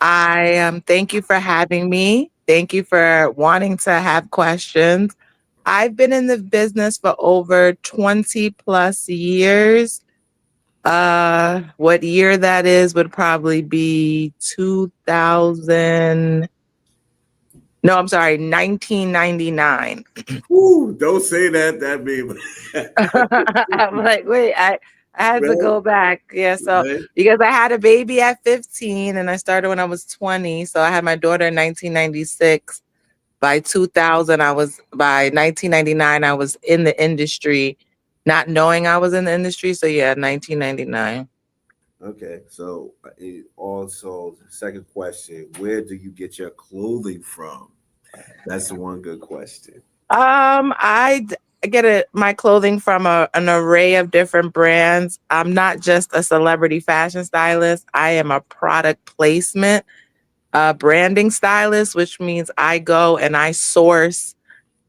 Thank you for having me. Thank you for wanting to have questions. I've been in the business for over 20 plus years. What year that is would probably be 2000. No, I'm sorry, 1999. Ooh, don't say that. That means I'm like, wait, I had to right, go back. Yeah, so right. because I had a baby at 15 and I started when I was 20. So I had my daughter in 1996. By 2000, by 1999, I was in the industry, not knowing I was in the industry. So yeah, 1999. Okay, so also second question: where do you get your clothing from? That's one good question. I get my clothing from an array of different brands. I'm not just a celebrity fashion stylist. I am a product placement, branding stylist, which means I go and I source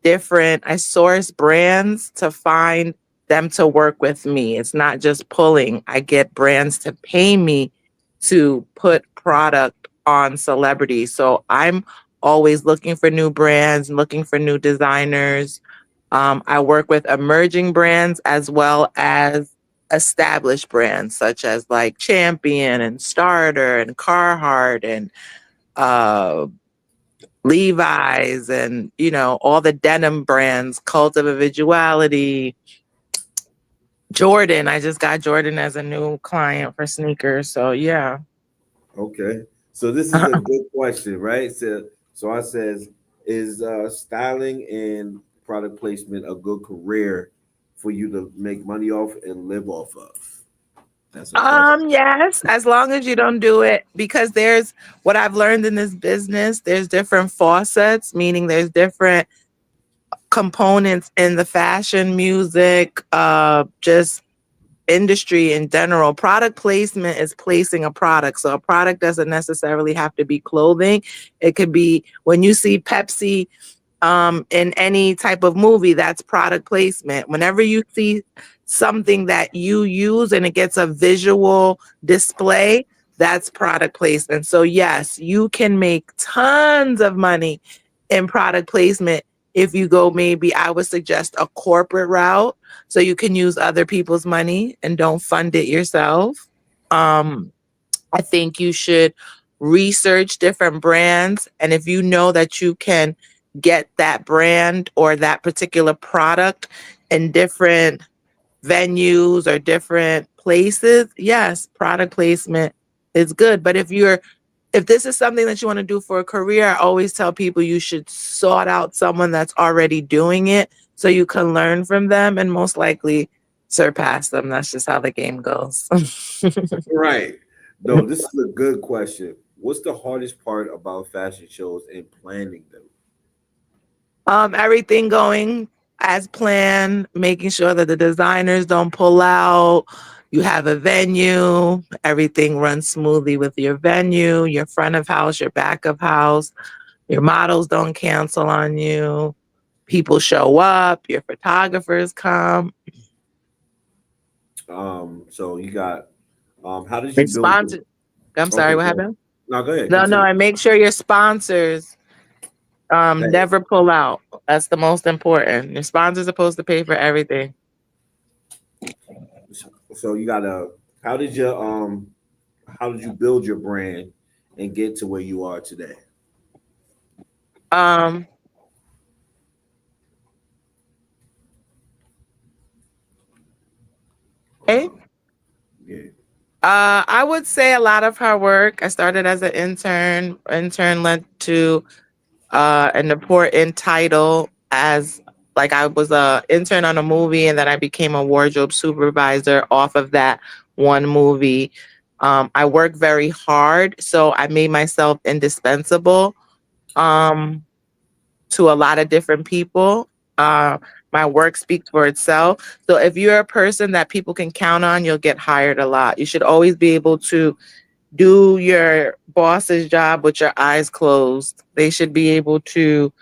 brands to find them to work with me. It's not just pulling. I get brands to pay me to put product on celebrities. So I'm always looking for new brands, looking for new designers. I work with emerging brands as well as established brands such as like Champion and Starter and Carhartt and uh Levi's and, all the denim brands, Cult of Individuality, Jordan. I just got Jordan as a new client for sneakers. So yeah. Okay, so this is a good question, right? So I says, is styling and product placement a good career for you to make money off and live off of? That's a question. Yes, as long as you don't do it, because there's what I've learned in this business, there's different faucets, meaning there's different components in the fashion, music, just industry in general. Product placement is placing a product. So a product doesn't necessarily have to be clothing. It could be when you see Pepsi in any type of movie, that's product placement. Whenever you see something that you use and it gets a visual display, that's product placement. So yes, you can make tons of money in product placement if you go, maybe I would suggest a corporate route so you can use other people's money and don't fund it yourself. Um, I think you should research different brands. And if you know that you can get that brand or that particular product in different venues or different places, yes, product placement is good. But if this is something that you want to do for a career, I always tell people you should sort out someone that's already doing it so you can learn from them and most likely surpass them. That's just how the game goes. Right. No, this is a good question. What's the hardest part about fashion shows and planning them? Everything going as planned, making sure that the designers don't pull out. You have a venue, everything runs smoothly with your venue, your front of house, your back of house. Your models don't cancel on you. People show up, your photographers come. So you got how did you Your build your sponsor, I'm sorry, okay, what go. happened? No, go ahead, No, continue. I make sure your sponsors Hey, never pull out. That's the most important. Your sponsors are supposed to pay for everything. so you gotta how did you how did you build your brand and get to where you are today? Um, okay. Yeah. I would say a lot of hard work. I started as an intern. Intern led to an important title as like I was a intern on a movie, and then I became a wardrobe supervisor off of that one movie. I work very hard, so I made myself indispensable um, to a lot of different people. Uh, my work speaks for itself. So if you're a person that people can count on, you'll get hired a lot. You should always be able to do your boss's job with your eyes closed. They should be able to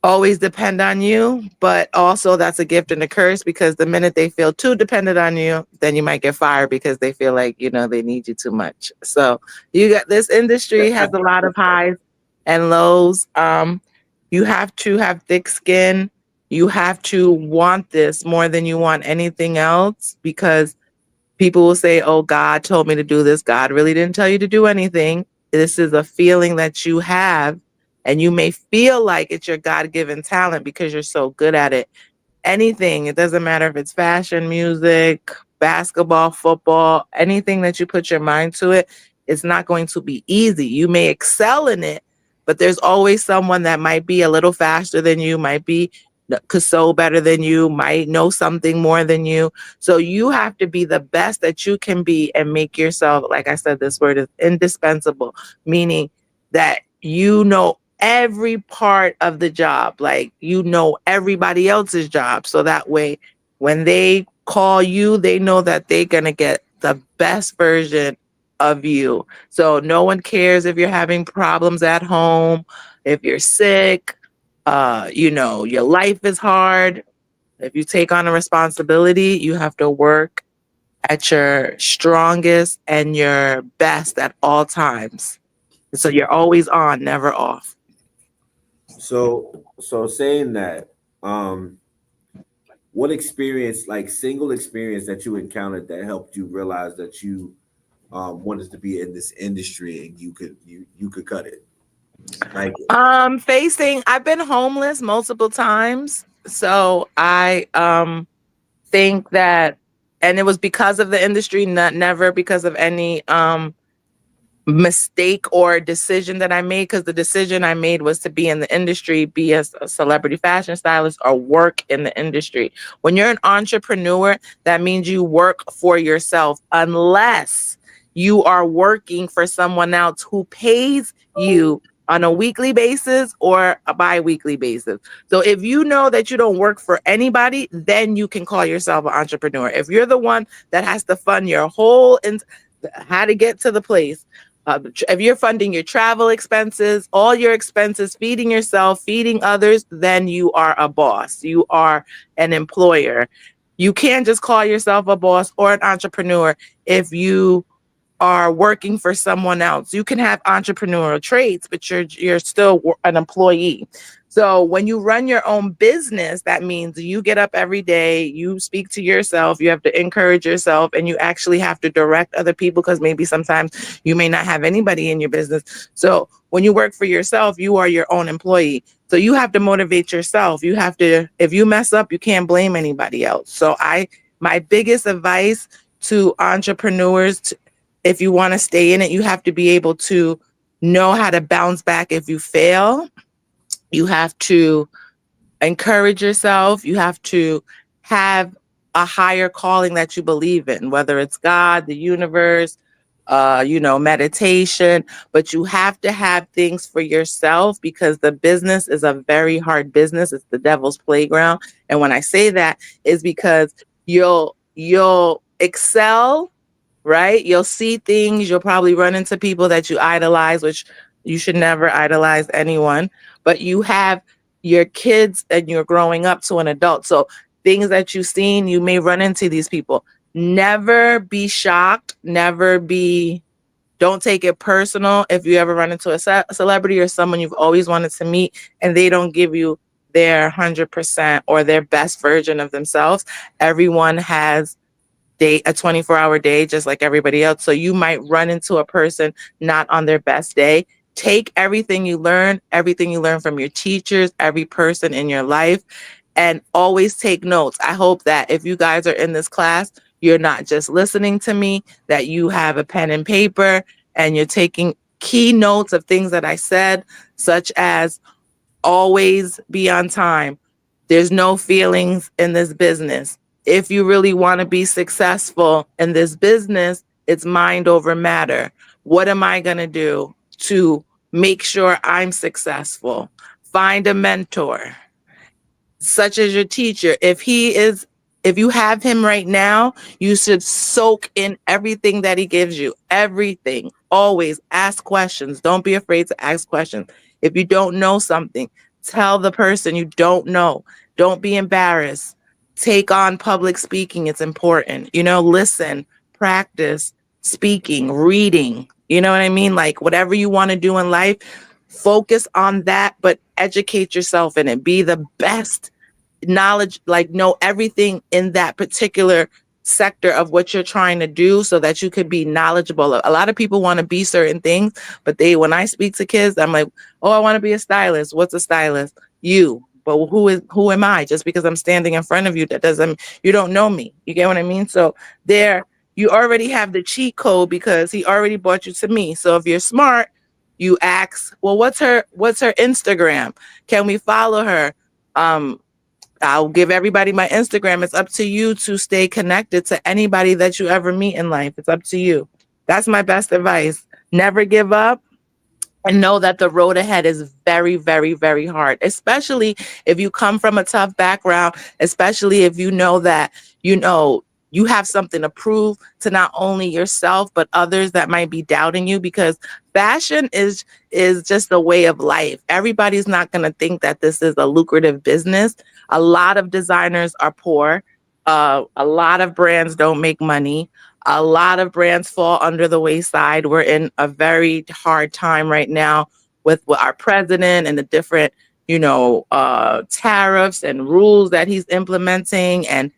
always depend on you, but also that's a gift and a curse because the minute they feel too dependent on you, then you might get fired because they feel like, they need you too much. So you got this industry has a lot of highs and lows. You have to have thick skin. You have to want this more than you want anything else because people will say, "Oh, God told me to do this." God really didn't tell you to do anything. This is a feeling that you have, and you may feel like it's your God given talent because you're so good at it. Anything, it doesn't matter if it's fashion, music, basketball, football, anything that you put your mind to it, it's not going to be easy. You may excel in it, but there's always someone that might be a little faster than you, might be could sew better than you, might know something more than you. So you have to be the best that you can be and make yourself, like I said, this word is indispensable, meaning that you know every part of the job, like you know everybody else's job. So that way, when they call you, they know that they're going to get the best version of you. So no one cares if you're having problems at home, if you're sick, your life is hard. If you take on a responsibility, you have to work at your strongest and your best at all times. So you're always on, never off. So saying that, what experience, like single experience that you encountered that helped you realize that you wanted to be in this industry and you could cut it? Like, I've been homeless multiple times. So I think that, and it was because of the industry, not never because of any mistake or decision that I made, because the decision I made was to be in the industry, be a celebrity fashion stylist, or work in the industry. When you're an entrepreneur, that means you work for yourself, unless you are working for someone else who pays you on a weekly basis or a bi-weekly basis. So if you know that you don't work for anybody, then you can call yourself an entrepreneur. If you're the one that has to fund your whole how to get to the place, if you're funding your travel expenses, all your expenses, feeding yourself, feeding others, then you are a boss. You are an employer. You can't just call yourself a boss or an entrepreneur if you are working for someone else. You can have entrepreneurial traits, but you're still an employee. So when you run your own business, that means you get up every day, you speak to yourself, you have to encourage yourself, and you actually have to direct other people because maybe sometimes you may not have anybody in your business. So when you work for yourself, you are your own employee. So you have to motivate yourself. You have to, if you mess up, you can't blame anybody else. So my biggest advice to entrepreneurs, if you want to stay in it, you have to be able to know how to bounce back if you fail. You have to encourage yourself. You have to have a higher calling that you believe in, whether it's God, the universe, meditation, but you have to have things for yourself because the business is a very hard business. It's the devil's playground. And when I say that is because you'll excel, right? You'll see things, you'll probably run into people that you idolize, which you should never idolize anyone, but you have your kids and you're growing up to an adult. So things that you've seen, you may run into these people. Never be shocked, don't take it personal if you ever run into a celebrity or someone you've always wanted to meet and they don't give you their 100% or their best version of themselves. Everyone has a 24-hour day just like everybody else. So you might run into a person not on their best day. Take everything you learn from your teachers, every person in your life, and always take notes. I hope that if you guys are in this class, you're not just listening to me, that you have a pen and paper and you're taking key notes of things that I said, such as always be on time. There's no feelings in this business. If you really want to be successful in this business, it's mind over matter. What am I going to do to make sure I'm successful? Find a mentor, such as your teacher. If you have him right now, you should soak in everything that he gives you. Everything. Always ask questions. Don't be afraid to ask questions. If you don't know something, Tell the person you don't know. Don't be embarrassed. Take on public speaking. It's important. Listen, practice speaking, reading. You know what I mean? Like whatever you want to do in life, focus on that, but educate yourself in it. Be the best knowledge, like know everything in that particular sector of what you're trying to do so that you could be knowledgeable. A lot of people want to be certain things, but when I speak to kids, I'm like, oh, I want to be a stylist. What's a stylist? You. But who am I? Just because I'm standing in front of you, that doesn't, you don't know me. You get what I mean? So there, you already have the cheat code because he already brought you to me. So if you're smart, you ask, well, what's her Instagram? Can we follow her? I'll give everybody my Instagram. It's up to you to stay connected to anybody that you ever meet in life. It's up to you. That's my best advice. Never give up. And know that the road ahead is very, very, very hard, especially if you come from a tough background, especially if you know that, you have something to prove to not only yourself, but others that might be doubting you, because fashion is just a way of life. Everybody's not going to think that this is a lucrative business. A lot of designers are poor. A lot of brands don't make money. A lot of brands fall under the wayside. We're in a very hard time right now with our president and the different, tariffs and rules that he's implementing and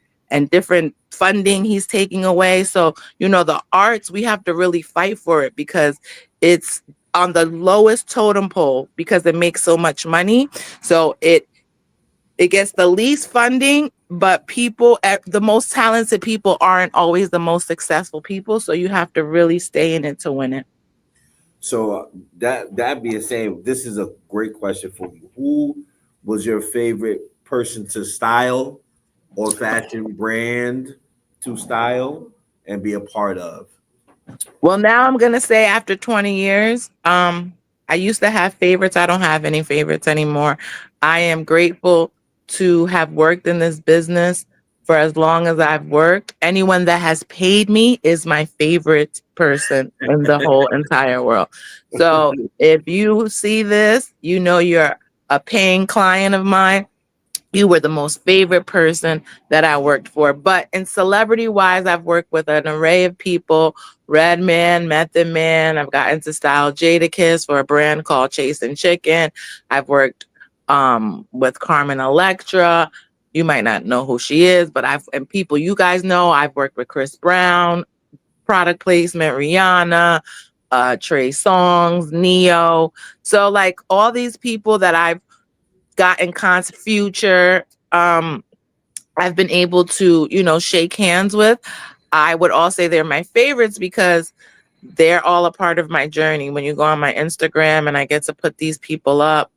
different funding he's taking away. So, the arts, we have to really fight for it because it's on the lowest totem pole because it makes so much money. So it gets the least funding, but the most talented people aren't always the most successful people. So you have to really stay in it to win it. So that being said, this is a great question for you. Who was your favorite person to style or fashion brand to style and be a part of? Well, now I'm going to say after 20 years, I used to have favorites. I don't have any favorites anymore. I am grateful to have worked in this business for as long as I've worked. Anyone that has paid me is my favorite person in the whole entire world. So if you see this, you're a paying client of mine. You were the most favorite person that I worked for. But in celebrity wise, I've worked with an array of people. Redman, Method Man. I've gotten to style Jadakiss for a brand called Chasing Chicken. I've worked with Carmen Electra. You might not know who she is, but and people you guys know, I've worked with Chris Brown, product placement, Rihanna, Trey Songz, Neo. So like all these people that I've got in Future, I've been able to, shake hands with. I would all say they're my favorites because they're all a part of my journey. When you go on my Instagram and I get to put these people up,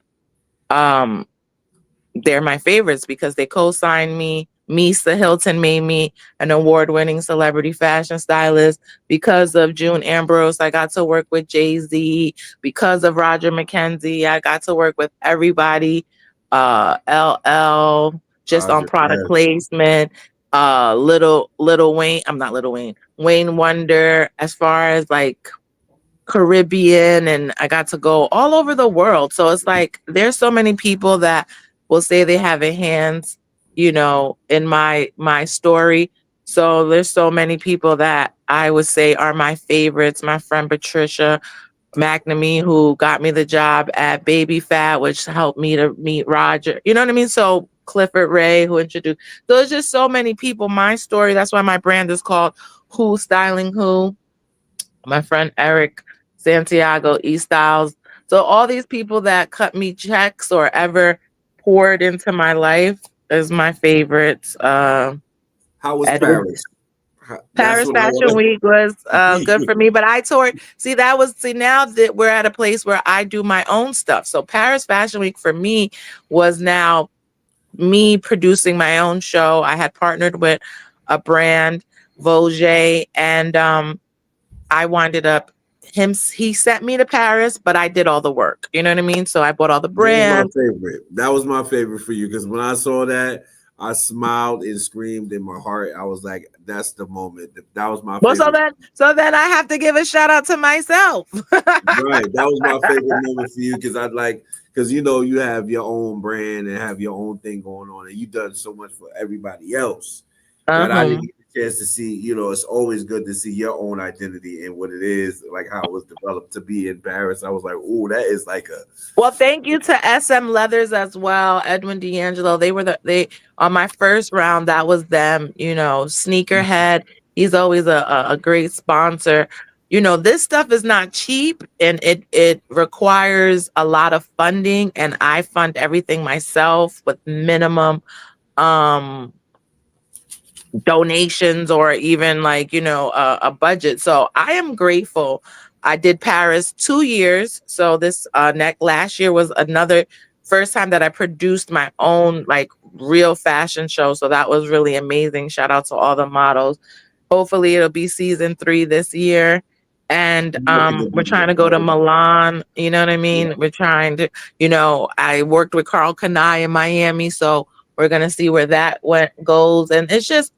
they're my favorites because they co-signed me. Misa Hilton made me an award-winning celebrity fashion stylist. Because of June Ambrose, I got to work with Jay-Z. Because of Roger McKenzie, I got to work with everybody. LL, just on Roger, product yes. placement. Little Wayne, I'm not Little Wayne, Wayne Wonder, as far as like Caribbean, and I got to go all over the world. So it's like there's so many people that will say they have a hands, in my story. So there's so many people that I would say are my favorites. My friend Patricia McNamee, who got me the job at Baby Fat, which helped me to meet Roger. You know what I mean? So Clifford Ray, who introduced. So there's just so many people. My story. That's why my brand is called Who Styling Who. My friend Eric Santiago, E Styles. So all these people that cut me checks or ever poured into my life is my favorites. How was Edward. Paris? That's Paris what I Fashion want Week was good for to. me, but I toured. See, now that we're at a place where I do my own stuff. So Paris Fashion Week for me was now me producing my own show. I had partnered with a brand, Vogue, and I winded up he sent me to Paris, but I did all the work. You know what I mean? So I bought all the That was my brands. favorite. That was my favorite for you because when I saw that, I smiled and screamed in my heart. I was like, "That's the moment." That was my Well, favorite. so then I have to give a shout out to myself. Right, that was my favorite moment for you because I'd like because you know you have your own brand and have your own thing going on, and you've done so much for everybody else that I Uh-huh. didn't get a chance to see. You know, it's always good to see your own identity and what it is, like how it was developed to be in Paris. I was like, oh, that is like a Well, thank you to SM Leathers as well, Edwin D'Angelo. They on my first round. That was them. You know, Sneakerhead. He's always a great sponsor. You know, this stuff is not cheap, and it requires a lot of funding. And I fund everything myself with minimum um donations or even like a budget. So I am grateful. I did Paris 2 years, so this next last year was another first time that I produced my own like real fashion show, so that was really amazing. Shout out to all the models. Hopefully it'll be season 3 this year. And I'm looking to we're be trying a to go part to of it. Milan, you know what I Yeah, mean? We're trying to, I worked with Carl Kanai in Miami, so we're gonna see where that went goes. And it's just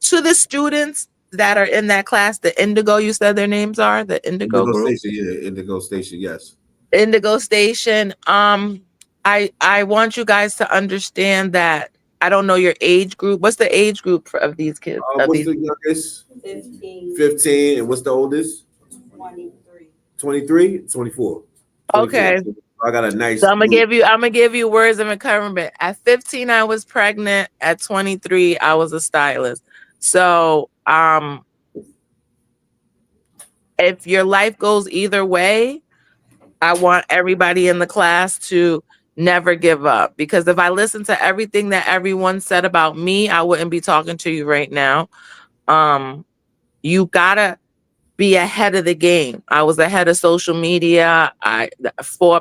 to the students that are in that class, the Indigo, you said their names are the Indigo Indigo group, Station, yeah, Indigo Station, yes. Indigo Station. I want you guys to understand that I don't know your age group. What's the age group of these kids? Of What's these? the youngest? 15, 15, and what's the oldest? 23. 23, 24. 24. Okay, So I got a so nice I'm gonna group. give you words of encouragement. At 15, I was pregnant. At 23, I was a stylist. So, if your life goes either way, I want everybody in the class to never give up, because if I listened to everything that everyone said about me, I wouldn't be talking to you right now. Um, you gotta be ahead of the game. I was ahead of social media.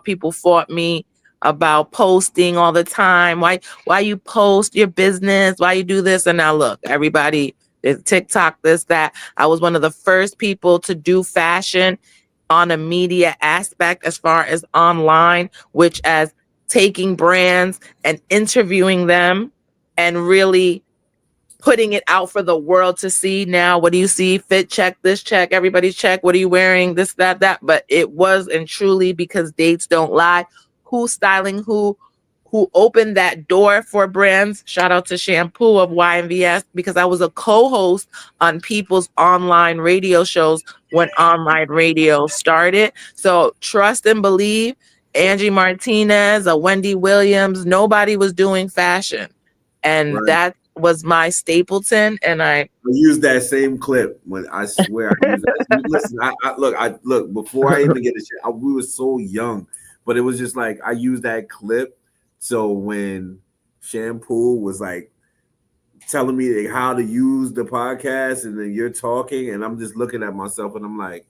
People fought me about posting all the time. Why you post your business? Why you do this? And now look, everybody is TikTok, this, that. I was one of the first people to do fashion on a media aspect as far as online, which as taking brands and interviewing them and really putting it out for the world to see. Now, what do you see? Fit check, this check, everybody's check. What are you wearing? This, that, that. But it was and truly, because dates don't lie. Who's styling who opened that door for brands? Shout out to Shampoo of YMVS, because I was a co-host on people's online radio shows when online radio started. So trust and believe. Angie Martinez, a Wendy Williams, nobody was doing fashion. And Right. that was my Stapleton. And I I use that same clip when I swear I use that. Listen, I look before I even get a shit. We were so young, but it was just like I used that clip. So when Shampoo was like telling me like, how to use the podcast, and then you're talking, and I'm just looking at myself, and I'm like,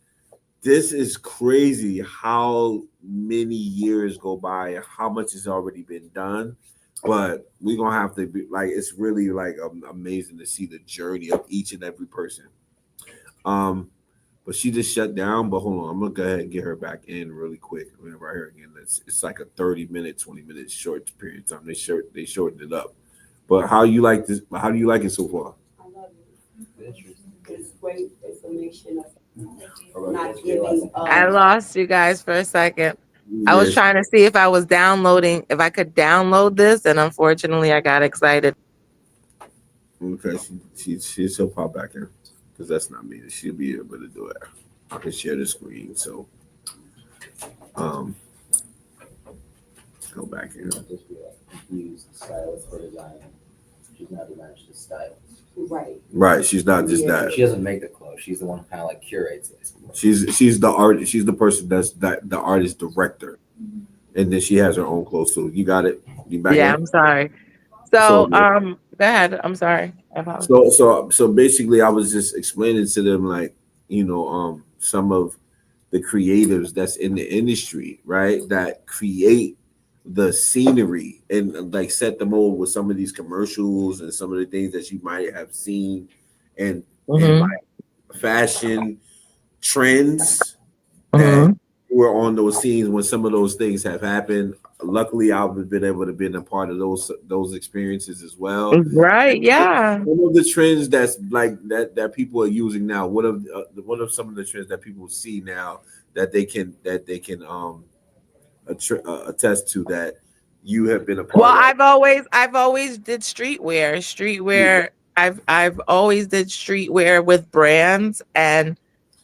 this is crazy how many years go by and how much has already been done. But we're gonna have to be like, it's really like amazing to see the journey of each and every person. Um, but she just shut down. But hold on, I'm gonna go ahead and get her back in really quick. Whenever I hear again, it's like a 30-minute, 20-minute short period of time. They shortened it up. But how you like this? How do you like it so far? I love it. It's great information. Not giving I lost you guys for a second. I was Yes. trying to see if I was downloading, if I could download this, and unfortunately I got excited. Okay, she'll pop back in because that's not me. She'll be able to do it. I can share the screen. So um, go back in. Just be like confused stylist for design. She's not designed, she's a stylist. right. Right, she's not just Yeah. that. She doesn't make the clothes. She's the one who kind of like curates it. She's the art. She's the person that's the artist director, and then she has her own clothes too. You got it. You back Yeah, in. I'm sorry. So So, go ahead. I'm sorry. I apologize. so basically, I was just explaining to them like some of the creatives that's in the industry, right? That create the scenery and like set the mold with some of these commercials and some of the things that you might have seen and Mm-hmm. like fashion trends that Mm-hmm. were on those scenes when some of those things have happened. Luckily, I've been able to be a part of those experiences as well. Right. Yeah. Some of the trends that's like that people are using now. What are some of the trends that people see now that they can attest to that you have been a Well, part of. I've always did streetwear. Yeah. Streetwear. I've always did streetwear with brands, and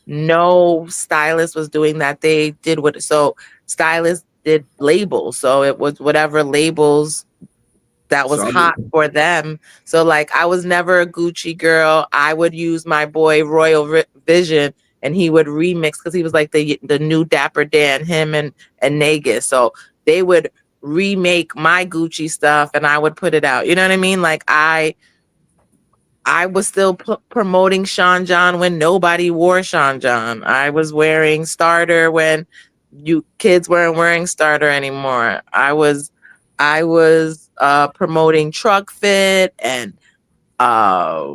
no stylist was doing that. They did what so Stylist did labels. So it was whatever labels that was So I hot mean, for them. So like I was never a Gucci girl. I would use my boy Vision, and he would remix because he was like the new Dapper Dan, him and Negus. So they would remake my Gucci stuff and I would put it out. You know what I mean? Like I was still promoting Sean John when nobody wore Sean John. I was wearing Starter when you kids weren't wearing Starter anymore. I was promoting Truck Fit and uh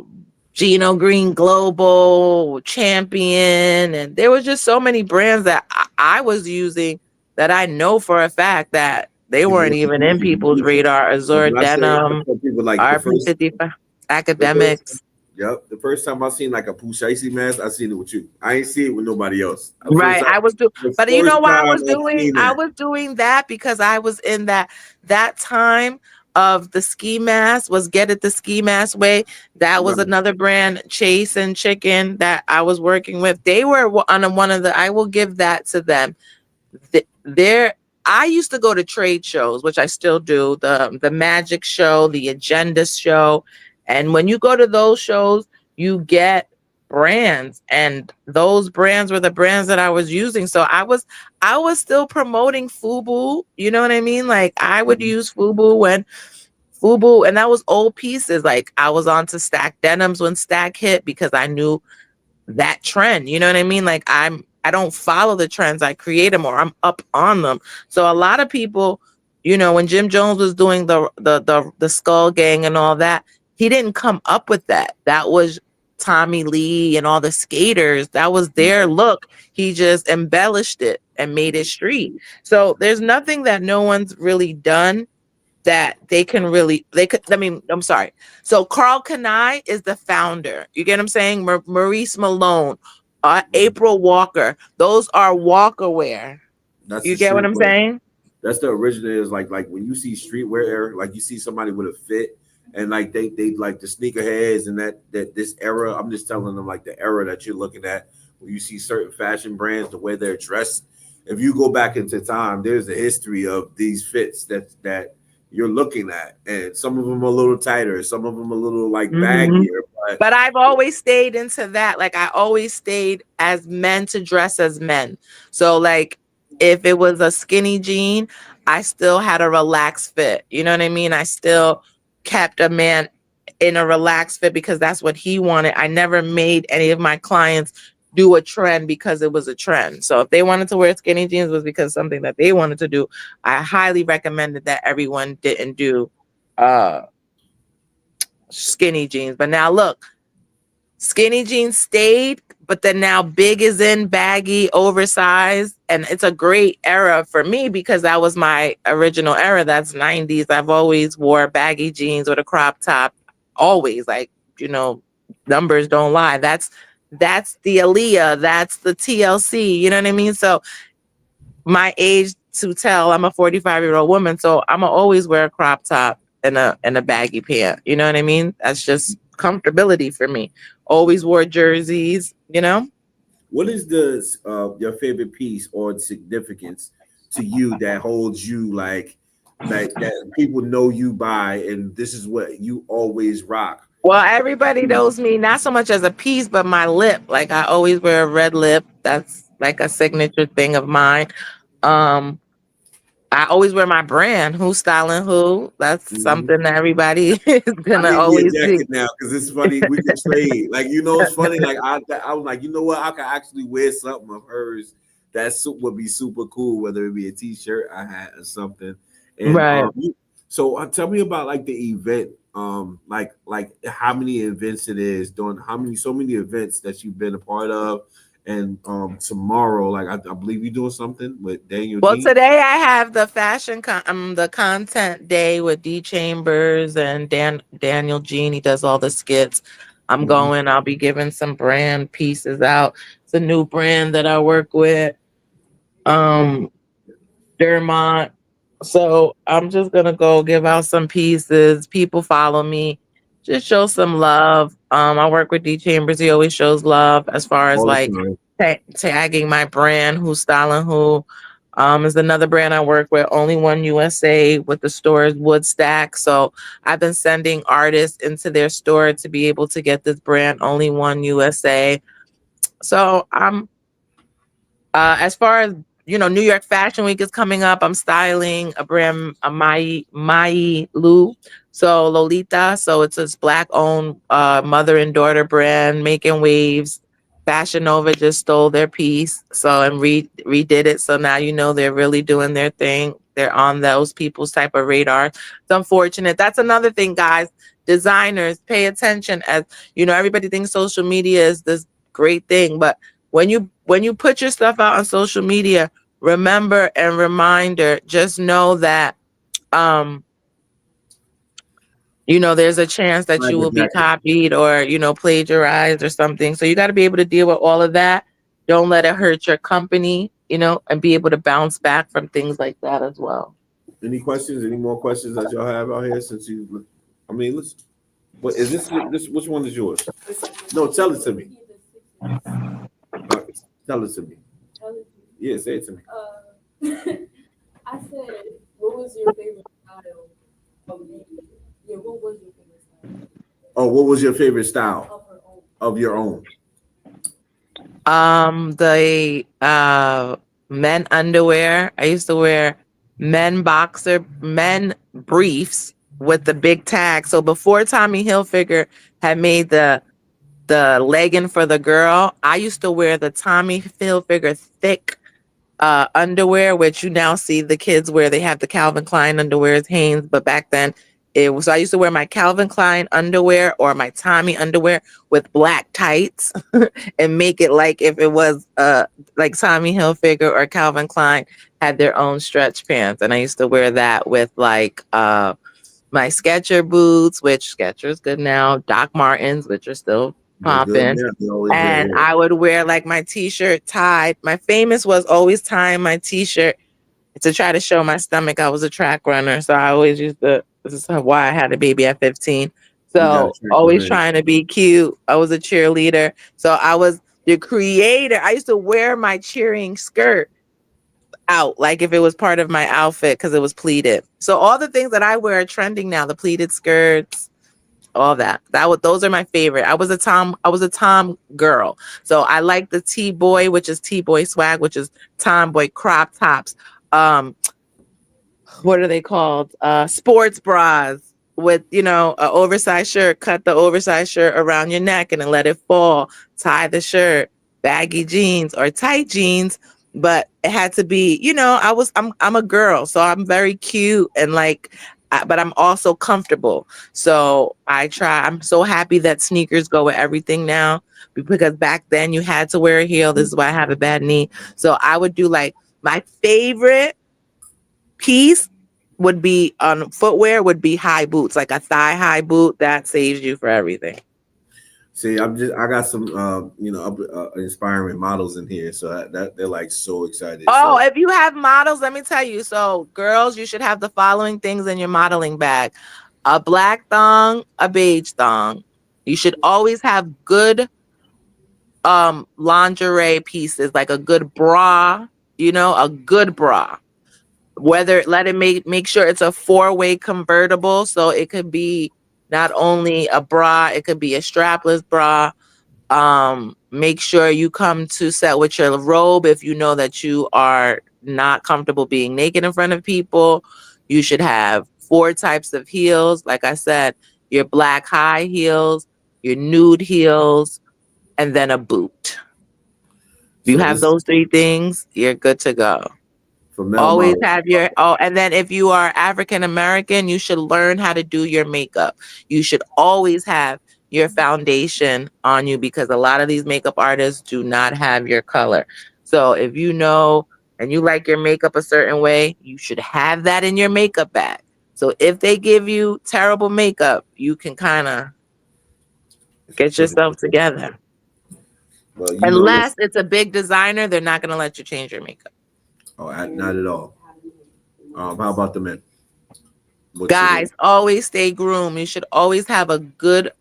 Gino Green Global Champion, and there was just so many brands that I was using that I know for a fact that they people weren't like even in people's Pusha. radar. Like Azure when I Denim, tell people like RP55, the first Academics. yep, the first time I seen like a Pusha mask, I seen it with you. I ain't see it with nobody else. Right. The But you know first what time I seen I that. was doing that because I was in that time of the ski mask was Get It the Ski Mask Way. That was Right. another brand, Chase and Chicken, that I was working with. They were on one of the, I will give that to them. There, I used to go to trade shows, which I still do, the Magic Show, the Agenda Show. And when you go to those shows, you get brands, and those brands were the brands that I was using. So I was still promoting Fubu. You know what I mean? Like I would Mhm. use Fubu when Fubu, and that was old pieces. Like I was on to Stack Denims when Stack hit because I knew that trend. You know what I mean? Like I don't follow the trends. I create them or I'm up on them. So a lot of people, when Jim Jones was doing the Skull Gang and all that, he didn't come up with that. That was Tommy Lee and all the skaters. That was their look. He just embellished it and made it street. So there's nothing that no one's really done that they could, I mean, I'm sorry. So Carl Kanai is the founder. You get what I'm saying? Maurice Malone, April Walker. Those are Walker wear. That's You the get what I'm streetwear. saying? That's the original. Is like when you see streetwear era, like you see somebody with a fit, and like they like the sneakerheads and that this era. I'm just telling them like the era that you're looking at. When you see certain fashion brands, the way they're dressed. If you go back into time, there's a history of these fits that you're looking at, and some of them are a little tighter, some of them a little like Mhm. baggier. But But I've always stayed into that. Like I always stayed as men to dress as men. So like if it was a skinny jean, I still had a relaxed fit. You know what I mean? I still kept a man in a relaxed fit because that's what he wanted. I never made any of my clients do a trend because it was a trend. So if they wanted to wear skinny jeans, it was because something that they wanted to do. I highly recommended that everyone didn't do uh skinny jeans. But now look, skinny jeans stayed, but then now big is in, baggy, oversized. And it's a great era for me because that was my original era. That's 90s. I've always wore baggy jeans with a crop top. Always, like, you know, numbers don't lie. That's the Aaliyah, that's the TLC, you know what I mean? So my age to tell, I'm a 45-year-old woman, so I'ma always wear a crop top and a baggy pant. You know what I mean? That's just comfortability for me. Always wore jerseys. what is the your favorite piece or significance to you that holds you like that people know you by, and this is what you always rock? Well, everybody knows me not so much as a piece, but my lip. Like I always wear a red lip. That's like a signature thing of mine. Um, I always wear my brand, Who's Styling Who. That's Mhm. something that everybody is I gonna need me a always see. jacket now because it's funny. We can trade. Like it's funny. Like I was like, you know what? I could actually wear something of hers that would be super cool, whether it be a T-shirt, a hat, or something. And Right. so tell me about like the event. Like how many events it is, doing so many events that you've been a part of, and tomorrow, like I believe you're doing something with Daniel Well, Jean. today I have the the content day with D Chambers and Daniel Jean. He does all the skits. I'm Mhm. going. I'll be giving some brand pieces out. It's a new brand that I work with. Um, Dermont. So I'm just gonna go give out some pieces. People follow me. Just show some love. I work with D Chambers. He always shows love as far as All the like time. tagging my brand, who's styling who. Is another brand I work with, Only One USA, with the store is Woodstack. So I've been sending artists into their store to be able to get this brand, Only One USA. So I'm as far as New York Fashion Week is coming up. I'm styling a brand, a Mai Lu. So Lolita. So it's this black owned mother and daughter brand making waves. Fashion Nova just stole their piece, so and redid it. So now they're really doing their thing. They're on those people's type of radar. It's unfortunate. That's another thing, guys. Designers, pay attention. As everybody thinks social media is this great thing, but when you put your stuff out on social media, remember and reminder, just know that um there's a chance that Flag you the will be jacket. copied or plagiarized or something. So you got to be able to deal with all of that. Don't let it hurt your company, and be able to bounce back from things like that as well. Any questions? Any more questions that y'all have out here since you? I mean, listen. What is this? Which one is yours? No, tell it to me. Uh, Tell it to me. Yeah, say it to me. I said, what was your favorite style of the Yeah, what was your favorite style Oh, what was your favorite style of her own? of your own? The men underwear. I used to wear men briefs with the big tag. So before Tommy Hilfiger had made the legging for the girl, I used to wear the Tommy Hilfiger thick underwear, which you now see the kids wear. They have the Calvin Klein underwear, it's Hanes, but back then it was. So I used to wear my Calvin Klein underwear or my Tommy underwear with black tights and make it like if it was like Tommy Hilfiger or Calvin Klein had their own stretch pants, and I used to wear that with like my Sketcher boots, which Skechers good now, Doc Martens, which are still They're good. popping. Yeah, they always there. And I would wear like my t-shirt tied. My famous was always tying my t-shirt to try to show my stomach. I was a track runner. So I always used to, this is why I had a baby at 15. You got to So check always on it. trying to be cute. I was a cheerleader. So I was the creator. I used to wear my cheering skirt out like if it was part of my outfit because it was pleated. So all the things that I wear are trending now, the pleated skirts, all that. Those are my favorite. I was a Tom girl. So I like the T-boy, which is T-boy swag, which is tomboy crop tops. Um, what are they called? Sports bras with, an oversized shirt. Cut the oversized shirt around your neck and then let it fall. Tie the shirt, baggy jeans or tight jeans. But it had to be, I'm a girl, so I'm very cute and like, but I'm also comfortable. So I'm so happy that sneakers go with everything now because back then you had to wear a heel. This is why I have a bad knee. So I would do like my favorite piece would be on footwear would be high boots, like a thigh high boot that saves you for everything. See, I got some, inspiring models in here, so that they're like so excited. Oh, So if you have models, let me tell you. So, girls, you should have the following things in your modeling bag: a black thong, a beige thong. You should always have good lingerie pieces, like a good bra, a good bra. Whether let it make sure it's a four-way convertible, so it could be not only a bra, it could be a strapless bra. Make sure you come to set with your robe if you know that you are not comfortable being naked in front of people. You should have four types of heels. Like I said, your black high heels, your nude heels, and then a boot. If you so have this those three things, you're good to go. for male Always models. have and then if you are African American, you should learn how to do your makeup. You should always have your foundation on you because a lot of these makeup artists do not have your color. So if you know and you like your makeup a certain way, you should have that in your makeup bag. So if they give you terrible makeup, you can kind of get yourself together. Well, Unless listen. it's a big designer, they're not going to let you change your makeup. Oh, not at all. How about the men? What should they? Guys, always stay groomed. You should always have a good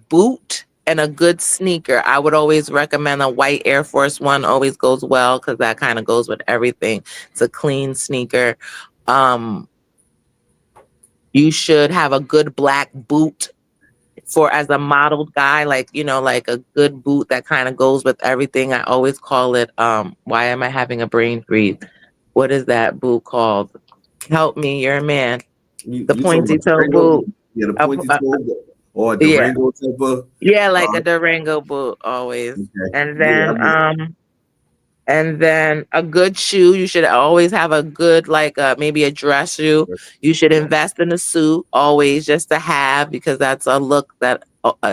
boot and a good sneaker. I would always recommend a white Air Force One. Always goes well because that kind of goes with everything. It's a clean sneaker. Um, you should have a good black boot for as a modeled guy, like like a good boot that kind of goes with everything. I always call it. Why am I having a brain freeze? What is that boot called? Help me, you're a man. The You talking pointy about toe Durango? boot. Yeah, the Uh, pointy uh, toe or a yeah, Durango type of. yeah, like Uh, a Durango boot always. okay. And Yeah, I then mean, a good shoe. You should always have a good like maybe a dress shoe. You should yeah. invest in a suit always just to have because that's a look that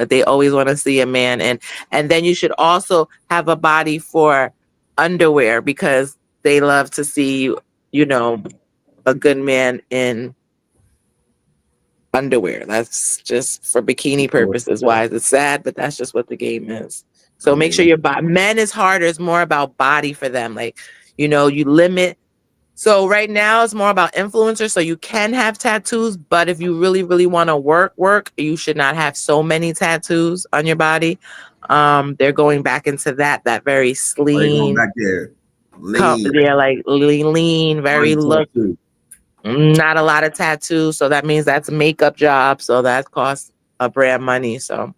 they always want to see a man in. And then you should also have a body for underwear because they love to see you know a good man in underwear. That's just for bikini purposes. Why it's sad, but that's just what the game is. I So make sure mean, your body. Men is harder. It's more about body for them. Like you limit. So right now it's more about influencers. So you can have tattoos, but if you really, really want to work, you should not have so many tattoos on your body. They're going back into that very are they going lean, back there? Lean, they're like lean, very look untattooed. not a lot of tattoos, so that means that's a makeup job, so that costs a brand money. So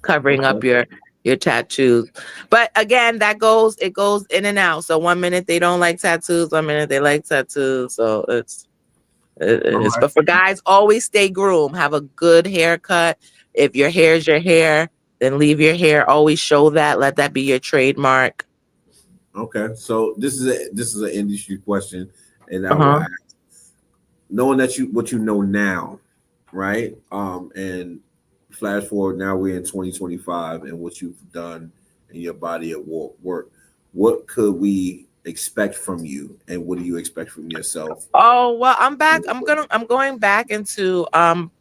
covering up Okay. your tattoos, but again, it goes in and out. So one minute they don't like tattoos, one minute they like tattoos. So All it's right. but for guys, always stay groomed, have a good haircut. If your hair is your hair, then leave your hair. Always show that. Let that be your trademark. Okay. So this is an industry question, and I will Uh-huh. ask, knowing that you what you know now, right? And flash forward now we're in 2025, and what you've done in your body of work. What could we expect from you, and what do you expect from yourself? Oh, well, I'm back. I'm going back into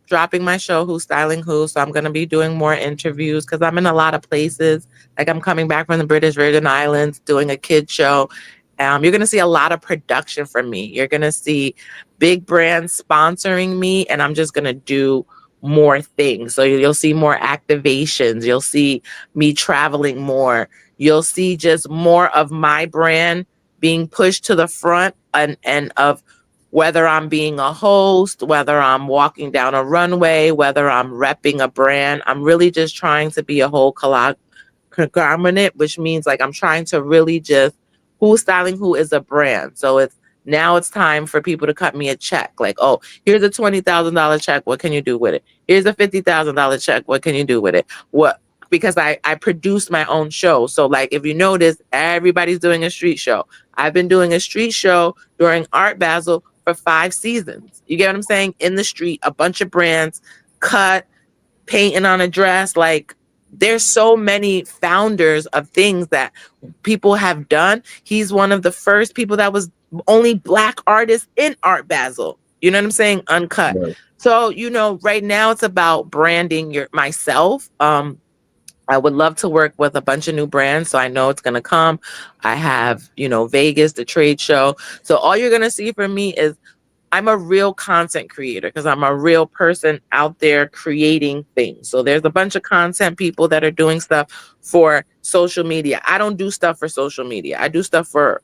dropping my show Who's Styling Who. So I'm gonna be doing more interviews because I'm in a lot of places. Like I'm coming back from the British Virgin Islands doing a kid show. You're gonna see a lot of production from me. You're gonna see big brands sponsoring me, and I'm just gonna do more things. So you'll see more activations. You'll see me traveling more. You'll see just more of my brand being pushed to the front and of whether I'm being a host, whether I'm walking down a runway, whether I'm repping a brand. I'm really just trying to be a whole conglomerate, which means like I'm trying to really just Who's Styling Who is a brand. So it's time for people to cut me a check. Like, oh, here's a $20,000 check. What can you do with it? Here's a $50,000 check. What can you do with it? What? Because I produced my own show. So like if you notice, everybody's doing a street show. I've been doing a street show during Art Basel for 5 seasons. You get what I'm saying? In the street, a bunch of brands cut, painting on a dress. Like there's so many founders of things that people have done. He's one of the first people that was only black artists in Art Basel. You know what I'm saying? Uncut. Right. So, right now it's about branding myself. I would love to work with a bunch of new brands. So I know it's going to come. I have, Vegas, the trade show. So all you're going to see from me is I'm a real content creator because I'm a real person out there creating things. So there's a bunch of content people that are doing stuff for social media. I don't do stuff for social media. I do stuff for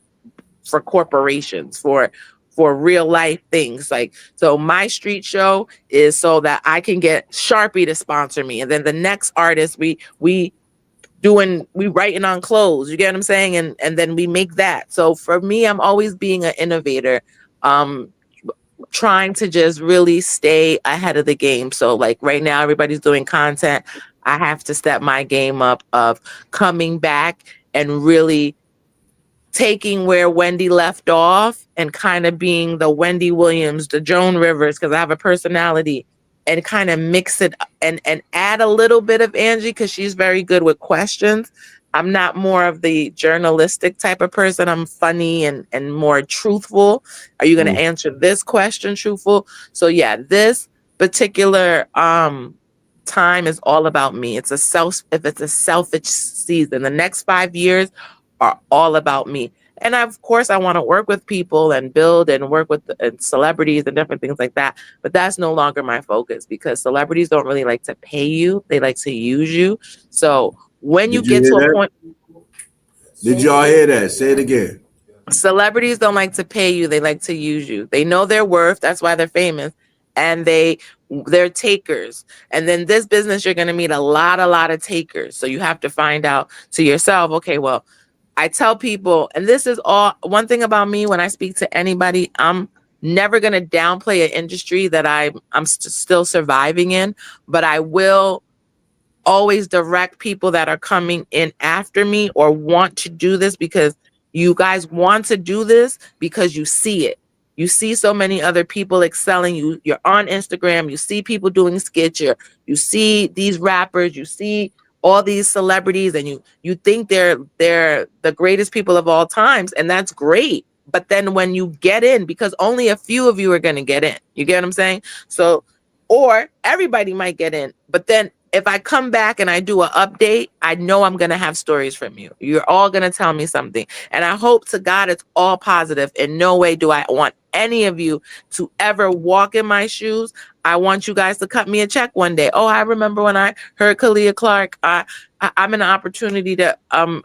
corporations, for real life things. Like, so my street show is so that I can get Sharpie to sponsor me. And then the next artist, we writing on clothes. You get what I'm saying? And then we make that. So for me, I'm always being an innovator. Trying to just really stay ahead of the game. So like right now, everybody's doing content. I have to step my game up of coming back and really taking where Wendy left off and kind of being the Wendy Williams, the Joan Rivers, because I have a personality, and kind of mix it and add a little bit of Angie because she's very good with questions. I'm not more of the journalistic type of person. I'm funny and more truthful. Are you going to Mm. answer this question truthful? So yeah, this particular time is all about me. If it's a selfish season, the next 5 years are all about me. And of course, I want to work with people and build and work with celebrities and different things like that. But that's no longer my focus because celebrities don't really like to pay you. They like to use you. So when you Did you get hear to a that? point, Did y'all hear that? Say it again. celebrities don't like to pay you. They like to use you. They know their worth. That's why they're famous. And they're takers. And then this business, you're going to meet a lot of takers. So you have to find out to yourself, okay, well, I tell people, and this is all one thing about me when I speak to anybody, I'm never going to downplay an industry that I'm still surviving in, but I will always direct people that are coming in after me or want to do this because you guys want to do this because you see it. You see so many other people excelling. You're on Instagram. You see people doing skits. You see these rappers. You see all these celebrities, and you think they're the greatest people of all times, and that's great. But then when you get in, because only a few of you are going to get in. You get what I'm saying? So, or everybody might get in, but then if I come back and I do an update, I know I'm going to have stories from you. You're all going to tell me something. And I hope to God it's all positive. In no way do I want any of you to ever walk in my shoes. I want you guys to cut me a check one day. Oh, I remember when I heard Khaliah Clark. I'm in an opportunity to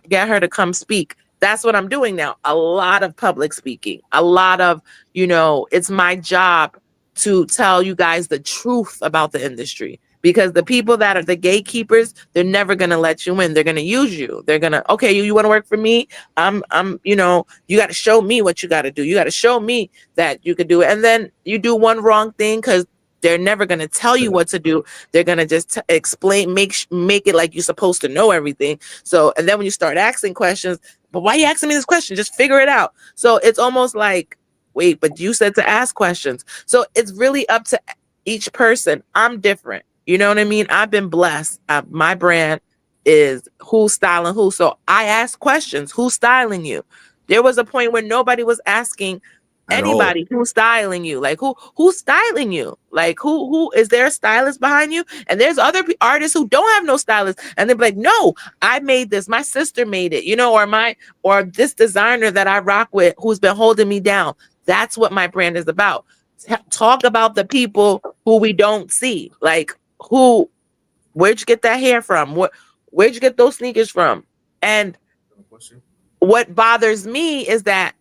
get her to come speak. That's what I'm doing now. A lot of public speaking. A lot of, it's my job to tell you guys the truth about the industry. Because the people that are the gatekeepers, they're never going to let you in. They're going to use you. They're going to, okay, you want to work for me? You got to show me what you got to do. You got to show me that you could do it. And then you do one wrong thing because they're never going to tell you what to do. They're going to just explain, make it like you're supposed to know everything. So, and then when you start asking questions, but why are you asking me this question? Just figure it out. So it's almost like, wait, but you said to ask questions. So it's really up to each person. I'm different. You know what I mean? I've been blessed. My brand is who's styling who. So I ask questions. Who's styling you? There was a point where nobody was asking At all. anybody who's styling you. Like who's styling you? Like who is there a stylist behind you? And there's other artists who don't have no stylist, and they're like, no, I made this. My sister made it. Or this designer that I rock with who's been holding me down. That's what my brand is about. Talk about the people who we don't see. Like where'd you get that hair from? Where'd you get those sneakers from? And what bothers me is that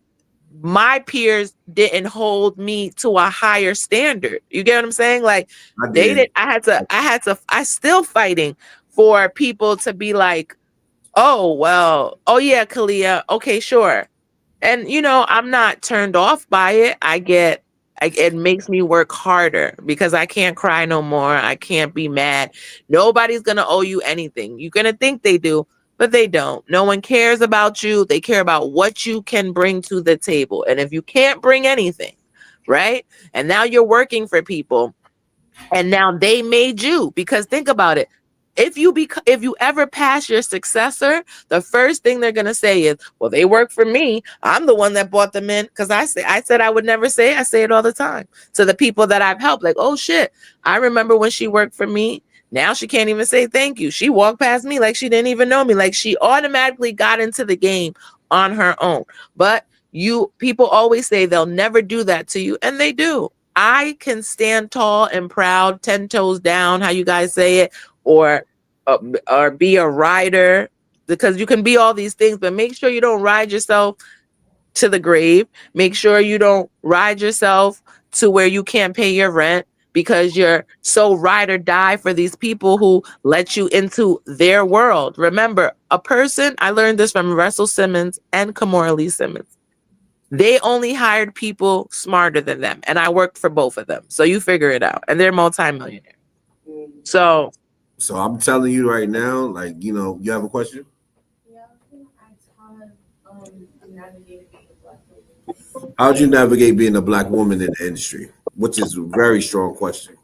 my peers didn't hold me to a higher standard. You get what I'm saying? Like I they did. did. I still fighting for people to be like, oh, well, oh yeah, Khaliah. Okay, sure. And I'm not turned off by it. It makes me work harder because I can't cry no more. I can't be mad. Nobody's going to owe you anything. You're going to think they do, but they don't. No one cares about you. They care about what you can bring to the table. And if you can't bring anything, right? And now you're working for people and now they made you, because think about it. If you ever pass your successor, the first thing they're gonna say is, "Well, they work for me. I'm the one that brought them in." Because I said I would never say. I say it all the time to the people that I've helped. Like, "Oh shit, I remember when she worked for me. Now she can't even say thank you. She walked past me like she didn't even know me. Like she automatically got into the game on her own." But people always say they'll never do that to you, and they do. I can stand tall and proud, 10 toes down, how you guys say it, or be a rider, because you can be all these things, but make sure you don't ride yourself to the grave. Make sure you don't ride yourself to where you can't pay your rent because you're so ride or die for these people who let you into their world. Remember, I learned this from Russell Simmons and Kamora Lee Simmons. They only hired people smarter than them. And I worked for both of them. So you figure it out. And they're multimillionaires. So I'm telling you right now, like, you have a question? Yeah, I think I navigated being a black woman. How'd you navigate being a black woman in the industry? Which is a very strong question.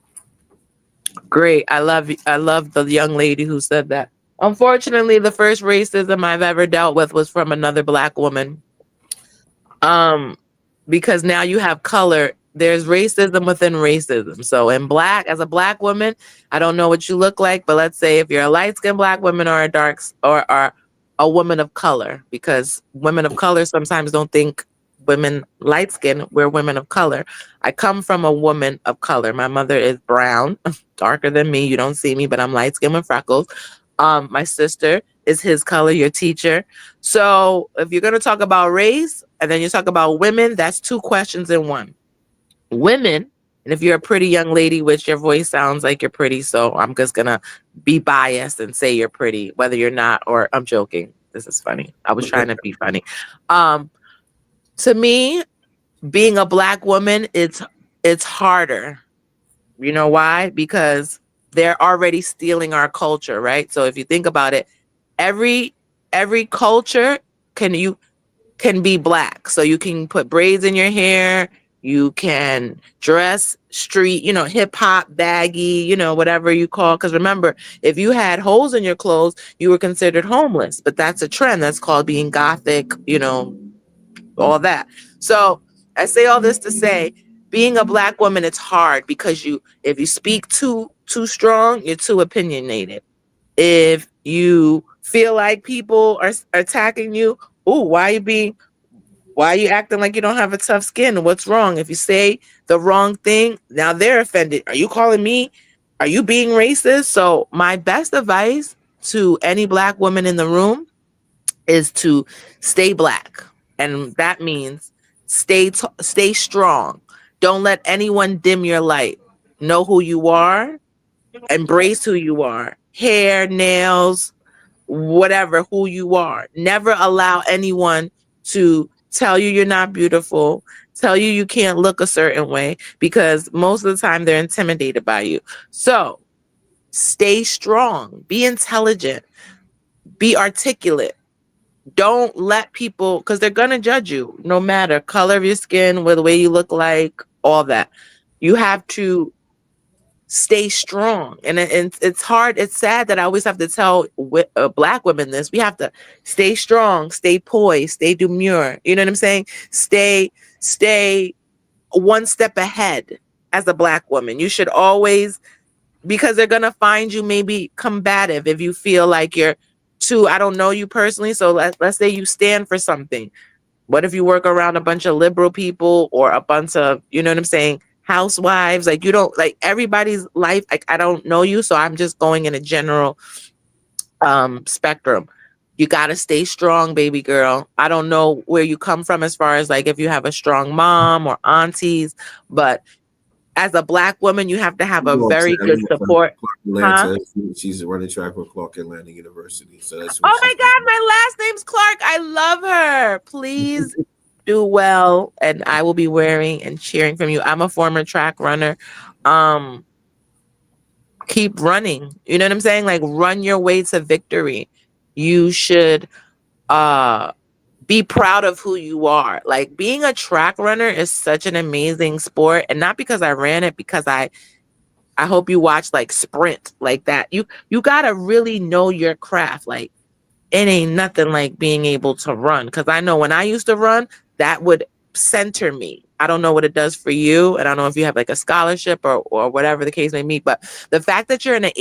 great. I love the young lady who said that. Unfortunately, the first racism I've ever dealt with was from another black woman. Because now you have color. There's racism within racism. So as a black woman, I don't know what you look like, but let's say if you're a light-skinned black woman or a dark or a woman of color, because women of color sometimes don't think women light skin, we're women of color. I come from a woman of color. My mother is brown, darker than me. You don't see me, but I'm light skinned with freckles. My sister is his color, your teacher. So if you're going to talk about race and then you talk about women, that's two questions in one. Women, and if you're a pretty young lady, which your voice sounds like you're pretty, so I'm just gonna be biased and say you're pretty, whether you're not, or I'm joking. This is funny. I was trying to be funny. Um, to me, being a black woman, it's harder. You know why? Because they're already stealing our culture, right? So if you think about it, every every culture you can be black. So you can put braids in your hair, you can dress street, hip hop, baggy, whatever you call. Because remember, if you had holes in your clothes, you were considered homeless. But that's a trend. That's called being gothic, all that. So I say all this to say, being a black woman, it's hard because if you speak too strong, you're too opinionated. If you feel like people are attacking you, oh, why are you acting like you don't have a tough skin? What's wrong? If you say the wrong thing, now they're offended. Are you calling me? Are you being racist? So my best advice to any black woman in the room is to stay black. And that means stay strong. Don't let anyone dim your light. Know who you are, embrace who you are. Hair, nails, whatever, who you are. Never allow anyone to tell you you're not beautiful, tell you you can't look a certain way, because most of the time they're intimidated by you. So stay strong, be intelligent, be articulate. Don't let people, because they're going to judge you no matter color of your skin, the way you look like, all that. You have to stay strong. And it's hard. It's sad that I always have to tell black women this. We have to stay strong, stay poised, stay demure. You know what I'm saying? Stay one step ahead as a black woman. You should always, because they're going to find you maybe combative if you feel like you're too, I don't know you personally. So let's say you stand for something. What if you work around a bunch of liberal people or a bunch of, you know what I'm saying, housewives? Like, you don't, like, everybody's life, like, I don't know you, so I'm just going in a general spectrum. You got to stay strong, baby girl. I don't know where you come from as far as like if you have a strong mom or aunties, but as a black woman, you have to have a very good support. Atlanta. She's running track for Clark Atlanta University. So that's oh my God, my last name's Clark. I love her. Please do well, and I will be wearing and cheering from you. I'm a former track runner. Keep running. You know what I'm saying? Like, run your way to victory. You should be proud of who you are. Like, being a track runner is such an amazing sport, and not because I ran it, because I hope you watch like Sprint, like that. You gotta really know your craft. Like, it ain't nothing like being able to run. Because I know when I used to run, that would center me. I don't know what it does for you, and I don't know if you have like a scholarship or whatever the case may be. But the fact that you're in an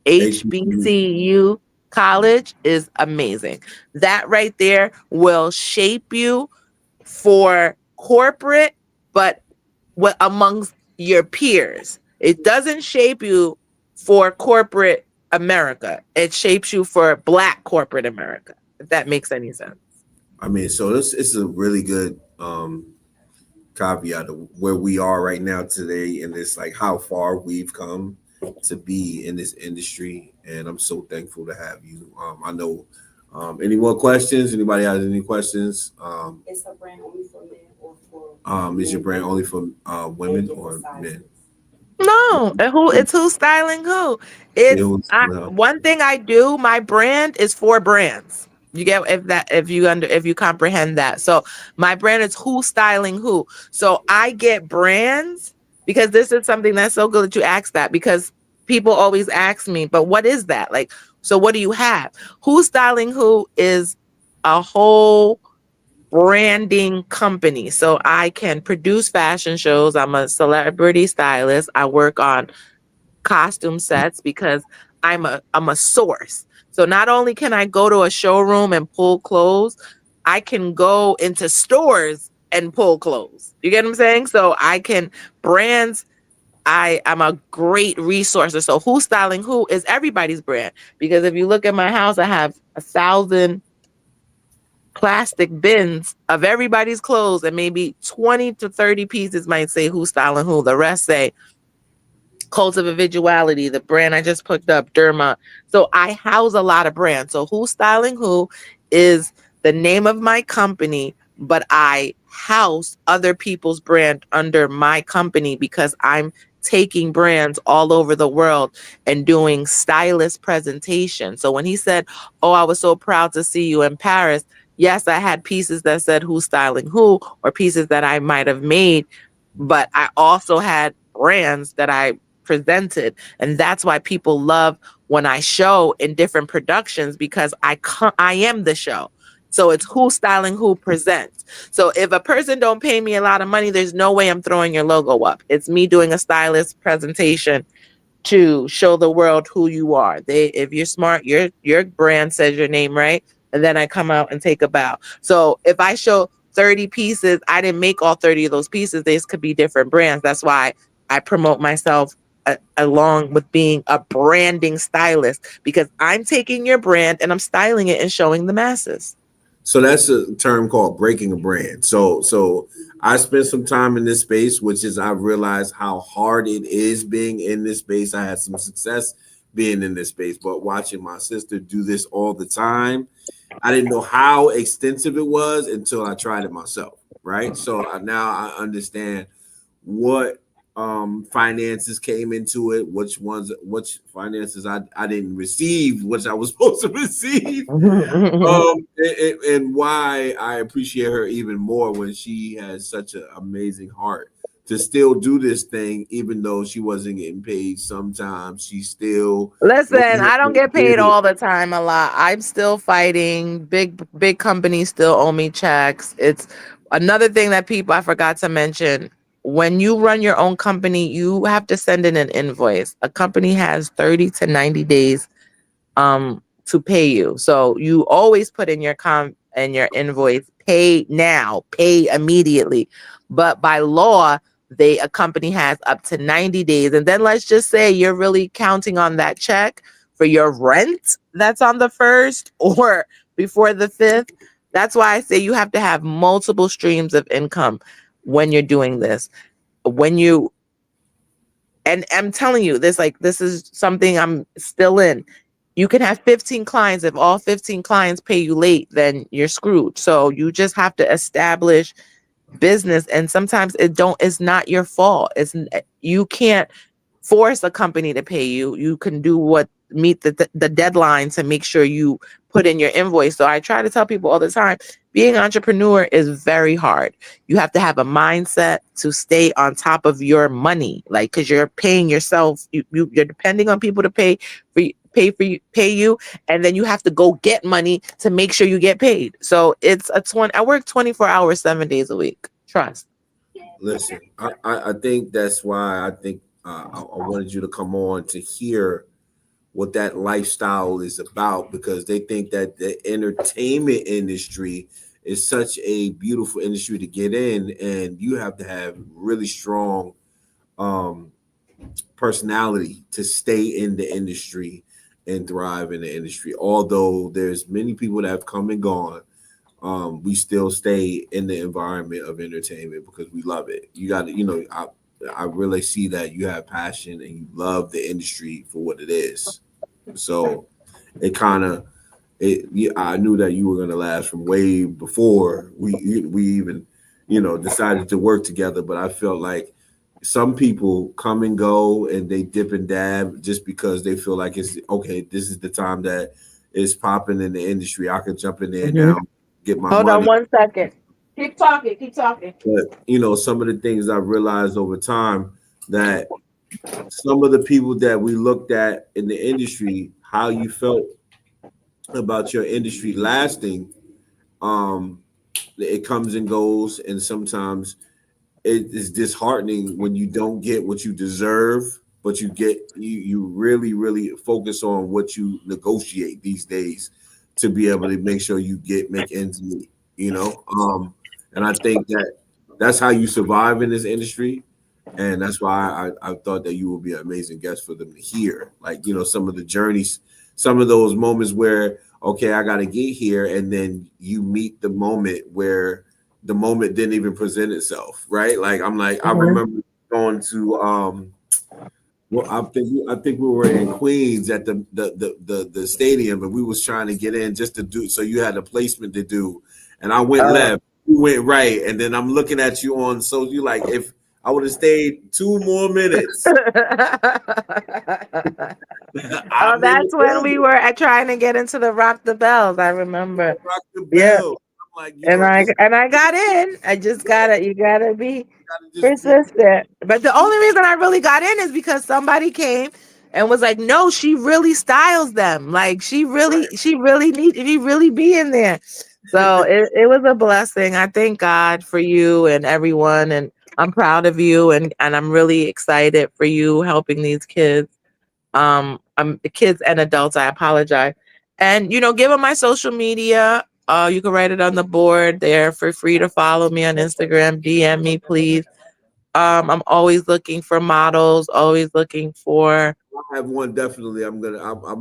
HBCU college is amazing. That right there will shape you for corporate, but what amongst your peers. It doesn't shape you for corporate America. It shapes you for Black corporate America, if that makes any sense. I mean, so this is a really good caveat of where we are right now today, and it's like how far we've come to be in this industry. And I'm so thankful to have you. I know. Any more questions? Anybody has any questions? It's a brand only for men or for Is your brand only for women or men? No, it's who's styling who. One thing I do. My brand is for brands. You get if you comprehend that. So my brand is who's styling who. So I get brands, because this is something that's so good that you ask that, because people always ask me, but what is that? Like, so what do you have? Who's styling who is a whole branding company. So I can produce fashion shows. I'm a celebrity stylist. I work on costume sets because I'm a source. So not only can I go to a showroom and pull clothes, I can go into stores and pull clothes. You get what I'm saying? So I can brands. I'm a great resource. So who's styling who is everybody's brand. Because if you look at my house, I have 1,000 plastic bins of everybody's clothes, and maybe 20 to 30 pieces might say who's styling who. The rest say Cult of Individuality, the brand I just picked up, Derma. So I house a lot of brands. So Who's Styling Who is the name of my company, but I house other people's brand under my company because I'm taking brands all over the world and doing stylist presentation. So when he said, "Oh, I was so proud to see you in Paris," yes, I had pieces that said Who's Styling Who, or pieces that I might have made, but I also had brands that I presented. And that's why people love when I show in different productions, because I am the show. So it's Who's Styling Who presents. So if a person don't pay me a lot of money, there's no way I'm throwing your logo up. It's me doing a stylist presentation to show the world who you are. If you're smart, your brand says your name right, and then I come out and take a bow. So if I show 30 pieces, I didn't make all 30 of those pieces. These could be different brands. That's why I promote myself along with being a branding stylist, because I'm taking your brand and I'm styling it and showing the masses. So that's a term called breaking a brand. So I spent some time in this space, which is I realized how hard it is being in this space. I had some success being in this space, but watching my sister do this all the time, I didn't know how extensive it was until I tried it myself. Right. So now I understand what finances came into it, which finances I didn't receive, which I was supposed to receive, and why I appreciate her even more when she has such an amazing heart to still do this thing, even though she wasn't getting paid. Sometimes she still Listen, went I don't ahead get and did paid it. all the time a lot. I'm still fighting. Big companies still owe me checks. It's another thing that people I forgot to mention. When you run your own company, you have to send in an invoice. A company has 30 to 90 days to pay you. So you always put in your your invoice, pay now, pay immediately. But by law, a company has up to 90 days. And then let's just say you're really counting on that check for your rent that's on the 1st or before the 5th. That's why I say you have to have multiple streams of income when you're doing this. When you and I'm telling you this is something I'm still in. You can have 15 clients. If all 15 clients pay you late, then you're screwed. So you just have to establish business, and sometimes it's not your fault. You can't force a company to pay you. You can do what meet the deadline to make sure you put in your invoice. So I try to tell people all the time, being an entrepreneur is very hard. You have to have a mindset to stay on top of your money, like, because you're paying yourself. You're depending on people to pay you, and then you have to go get money to make sure you get paid. So I work 24 hours 7 days a week. Trust. Listen, I think that's why I think I wanted you to come on to hear what that lifestyle is about, because they think that the entertainment industry is such a beautiful industry to get in, and you have to have really strong um, personality to stay in the industry and thrive in the industry. Although there's many people that have come and gone, we still stay in the environment of entertainment because we love it. You got to, I really see that you have passion and you love the industry for what it is. So it kind of, I knew that you were going to last from way before we even, decided to work together. But I felt like some people come and go and they dip and dab just because they feel like it's okay. This is the time that it's popping in the industry. I can jump in there Mhm. now, get my Hold on money. 1 second. Keep talking. Keep talking. But some of the things I realized over time, that some of the people that we looked at in the industry, how you felt about your industry lasting, um, it comes and goes, and sometimes it is disheartening when you don't get what you deserve but you really focus on what you negotiate these days to be able to make sure you make ends meet, and I think that's how you survive in this industry. And that's why I thought that you would be an amazing guest for them to hear, like, some of the journeys, some of those moments where, okay, I got to get here. And then you meet the moment where the moment didn't even present itself. Right. Like, I remember going to, well, I think we were in Queens at the stadium, and we was trying to get in just to do, so you had a placement to do. And I went left, you went right. And then I'm looking at you so you like, if I would have stayed 2 more minutes. That's when we were trying to get into the Rock the Bells. I remember. Rock the Yeah. bell. I'm like, And I got in. I just you gotta be just persistent. But the only reason I really got in is because somebody came and was like, no, she really styles them. Like she really be in there. So it was a blessing. I thank God for you and everyone, and I'm proud of you, and I'm really excited for you helping these kids. Kids and adults, I apologize. And give them my social media. You can write it on the board there for free to follow me on Instagram. DM me, please. I'm always looking for models, always looking for. I have one, definitely. I'm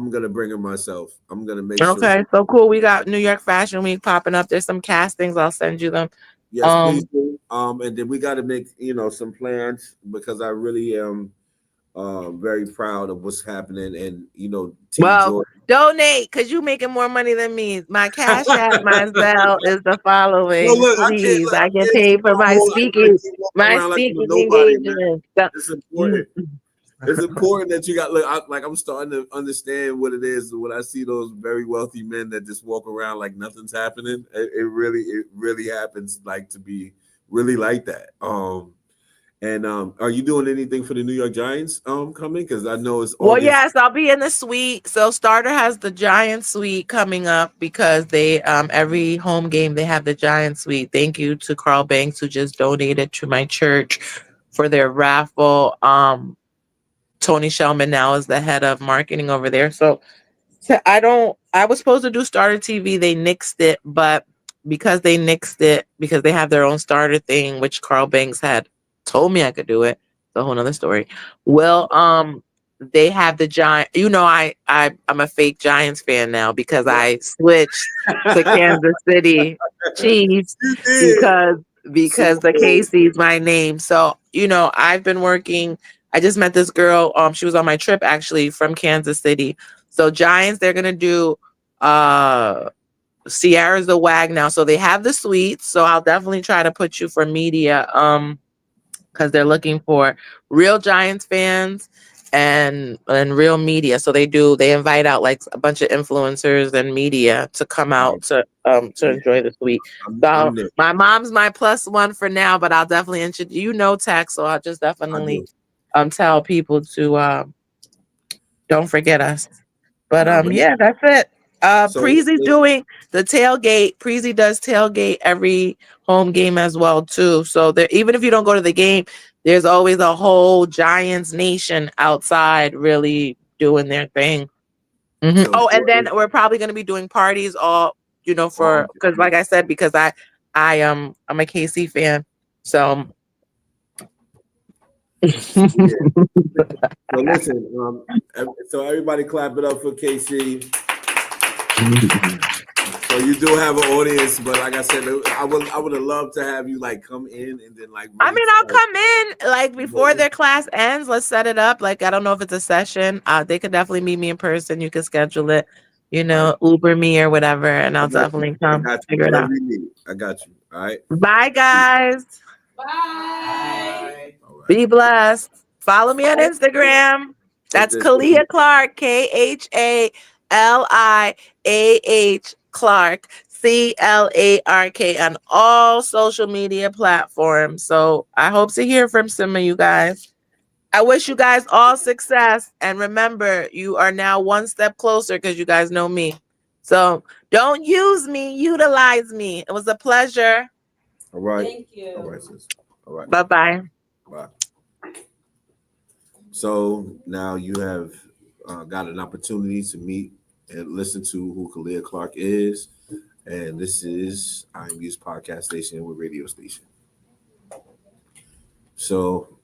gonna bring her myself. I'm gonna make sure. Okay, so cool. We got New York Fashion Week popping up. There's some castings. I'll send you them. Yes, please do. And then we got to make some plans, because I really am very proud of what's happening, and Team George. Donate, because you're making more money than me. My Cash App, my Zelle is the following. No, look, please, I get paid for my speaking engagement. It's important. It's important that you got. Look, I'm starting to understand what it is when I see those very wealthy men that just walk around like nothing's happening. It really happens, like, to be really like that. And are you doing anything for the New York Giants coming? Because I know it's August. Well, yes, I'll be in the suite. So Starter has the Giant suite coming up, because they every home game they have the Giant suite. Thank you to Carl Banks, who just donated to my church for their raffle. Tony Shellman now is the head of marketing over there. So I was supposed to do Starter TV. They nixed it, but because they have their own Starter thing, which Carl Banks had told me I could do it. It's a whole nother story. Well, they have the Giant. I'm a fake Giants fan now, because I switched to Kansas City Chiefs because the KC is my name. So I've been working. I just met this girl. She was on my trip, actually, from Kansas City. So Giants, they're gonna do Sierra's the WAG now. So they have the suites. So I'll definitely try to put you for media. Because they're looking for real Giants fans and real media. So they invite out like a bunch of influencers and media to come out to enjoy the suite. So my mom's my +1 for now, but I'll definitely introduce Tex, so I'll just definitely tell people to don't forget us. But yeah, that's it. Preezy's doing the tailgate. Preezy does tailgate every home game as well too. So even if you don't go to the game, there's always a whole Giants nation outside really doing their thing. Mm-hmm. And then we're probably going to be doing parties because like I said, because I'm a KC fan. So So listen, so everybody clap it up for KC. So you do have an audience, but like I said, I would have loved to have you like come in and then like. I mean, I'll come in like before their class ends. Let's set it up. Like, I don't know if it's a session. They could definitely meet me in person. You could schedule it, Uber me or whatever, and I'll definitely come figure it out. I got you. All right. Bye, guys. Bye. Be blessed. Follow me on Instagram. That's Khaliah Clark, KHALIAH Clark, CLARK, on all social media platforms. So I hope to hear from some of you guys. I wish you guys all success. And remember, you are now one step closer because you guys know me. So don't use me, utilize me. It was a pleasure. All right. Thank you. All right, sis. All right. Bye-bye. Bye. So now you have got an opportunity to meet and listen to who Khaliah Clark is. And this is IMU's podcast station with radio station. So